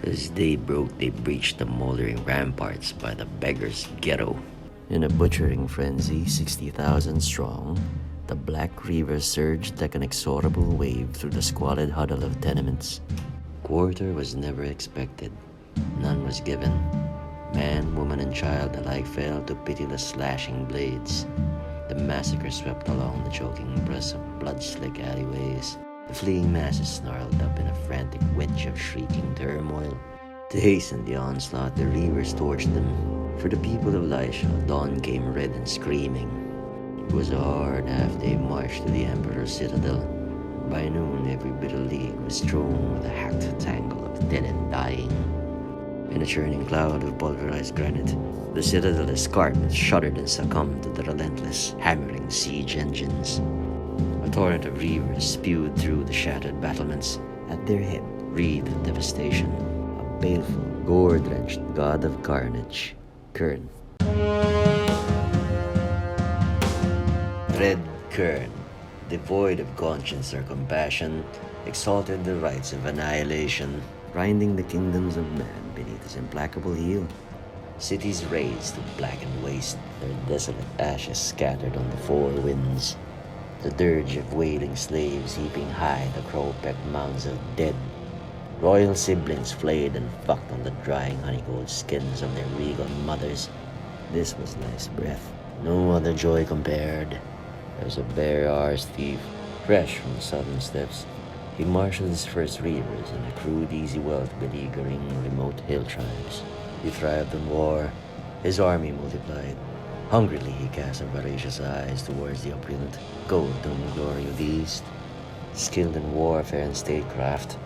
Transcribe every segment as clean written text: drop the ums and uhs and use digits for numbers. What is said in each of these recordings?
As day broke, they breached the moldering ramparts by the beggar's ghetto. In a butchering frenzy, 60,000 strong, the Black River surged like an inexorable wave through the squalid huddle of tenements. Quarter was never expected. None was given. Man, woman, and child alike fell to pitiless slashing blades. The massacre swept along the choking breasts of blood-slick alleyways. The fleeing masses snarled up in a frantic wedge of shrieking turmoil. To hasten the onslaught, the reavers torched them. For the people of Lycia, dawn came red and screaming. It was a hard half-day march to the Emperor's citadel. By noon, every bit of league was strewn with a hacked tangle of dead and dying. In a churning cloud of pulverized granite, the citadel escarpment shuddered and succumbed to the relentless, hammering siege engines. A torrent of reavers spewed through the shattered battlements. At their head, wreathed with devastation, a baleful, gore-drenched god of carnage, Kyrn. Dread Kyrn, devoid of conscience or compassion, exalted the rights of annihilation, grinding the kingdoms of man beneath his implacable heel. Cities razed to blackened waste, their desolate ashes scattered on the four winds. The dirge of wailing slaves heaping high the crow-pecked mounds of dead. Royal siblings flayed and fucked on the drying honey-cold skins of their regal mothers. This was life's breath. No other joy compared. There was a bare arse thief, fresh from the southern steppes. He marshaled his first reavers and accrued easy wealth beleaguering remote hill tribes. He thrived on war. His army multiplied. Hungrily he cast a voracious eyes towards the opulent, gold-domed glory of the East. Skilled in warfare and statecraft,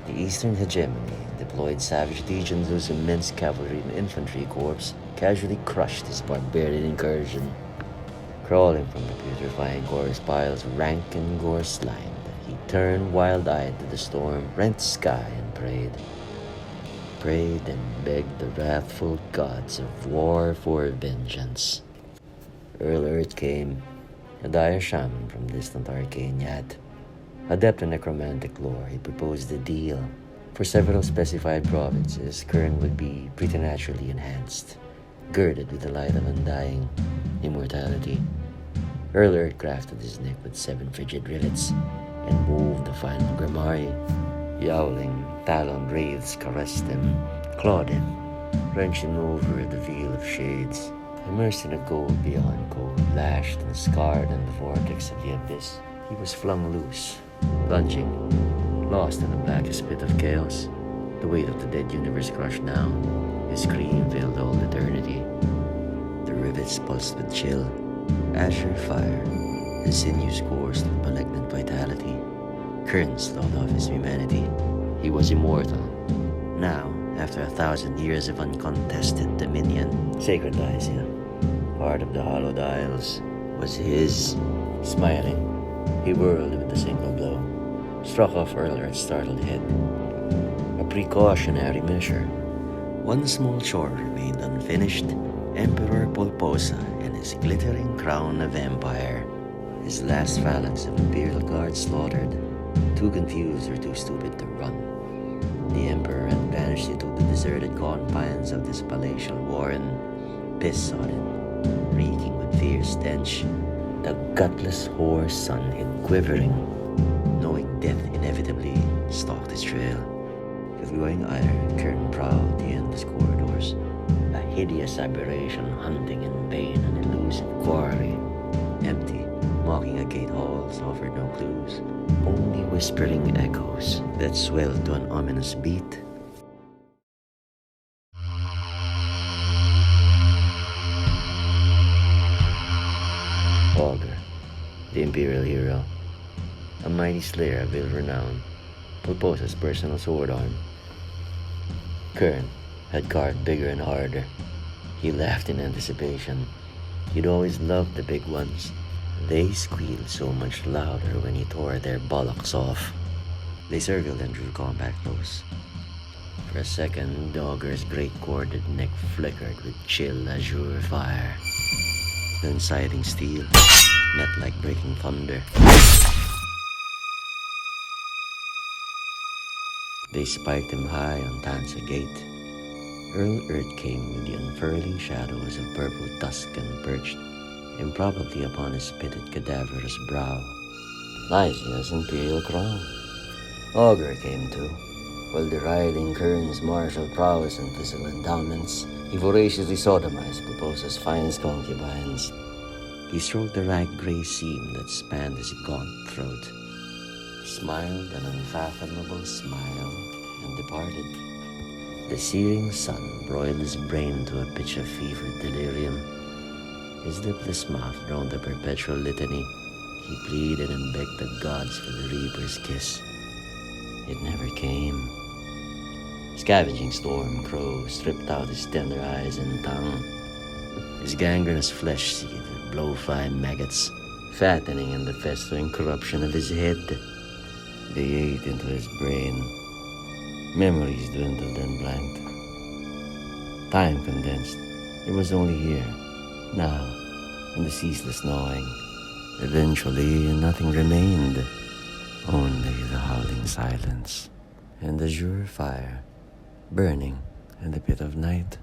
the Eastern hegemony deployed savage legions whose immense cavalry and infantry corps casually crushed his barbarian incursion. Crawling from the putrefying corpse piles rank and gore-slimed, he turned wild-eyed to the storm, rent sky, and prayed. Prayed and begged the wrathful gods of war for vengeance. Earl Earth came, a dire shaman from distant arcane Yat. Adept in necromantic lore, he proposed a deal. For several specified provinces, Kyrn would be preternaturally enhanced, girded with the light of undying immortality. Earl Earth crafted his neck with 7 frigid rivets and wove the final Grimari. Yowling, taloned wraiths caressed him, clawed him, wrenched him over the veil of shades. Immersed in a gold beyond gold, lashed and scarred in the vortex of the abyss, he was flung loose, plunging, lost in the blackest pit of chaos. The weight of the dead universe crushed down. His scream filled all eternity. The rivets pulsed with chill, azure fire. His sinews coursed with malignant vitality. Kyrn slowed off his humanity. He was immortal. Now, after 1,000 years of uncontested dominion, Sacred Lycia, heart of the hallowed isles, was his. Smiling, he whirled with a single blow, struck off Earl Earth's startled head. A precautionary measure. One small chore remained unfinished: Emperor Pulposa and his glittering crown of empire. His last phalanx of imperial guards slaughtered, too confused or too stupid to run. The Emperor had banished it to the deserted confines of this palatial warren. Piss on it, reeking with fierce stench. The gutless whore sun hid quivering, knowing death inevitably stalked his trail. With glowing ire, Kyrn prowled the endless corridors, a hideous aberration hunting in vain an elusive quarry. Empty, mocking agate halls offered no clues, only whispering echoes that swelled to an ominous beat. Augur, the imperial hero, a mighty slayer of ill renown, Pulposa's personal sword arm. Kyrn had carved bigger and harder. He laughed in anticipation. He'd always loved the big ones. They squealed so much louder when he tore their buttocks off. They circled and drew combat close. For a second, the Augur's great corded neck flickered with chill azure fire. Then scything steel met like breaking thunder. They spiked him high on Tansa Gate. Earl Erd came with the unfurling shadows of purple Tuscan perched improbably upon his pitted cadaverous brow. Lysia's imperial crown. Augur came too. While deriding Kyrn's martial prowess and physical endowments, he voraciously sodomized Puposa's finest concubines. He stroked the ragged gray seam that spanned his gaunt throat, smiled an unfathomable smile, and departed. The searing sun broiled his brain to a pitch of fevered delirium. His lipless mouth droned a perpetual litany. He pleaded and begged the gods for the reaper's kiss. It never came. Scavenging storm crow stripped out his tender eyes and tongue. His gangrenous flesh seethed with blowfly maggots, fattening in the festering corruption of his head. They ate into his brain. Memories dwindled and blanked. Time condensed. It was only here, now, in the ceaseless gnawing. Eventually, nothing remained. Only the howling silence and azure fire burning in the pit of night.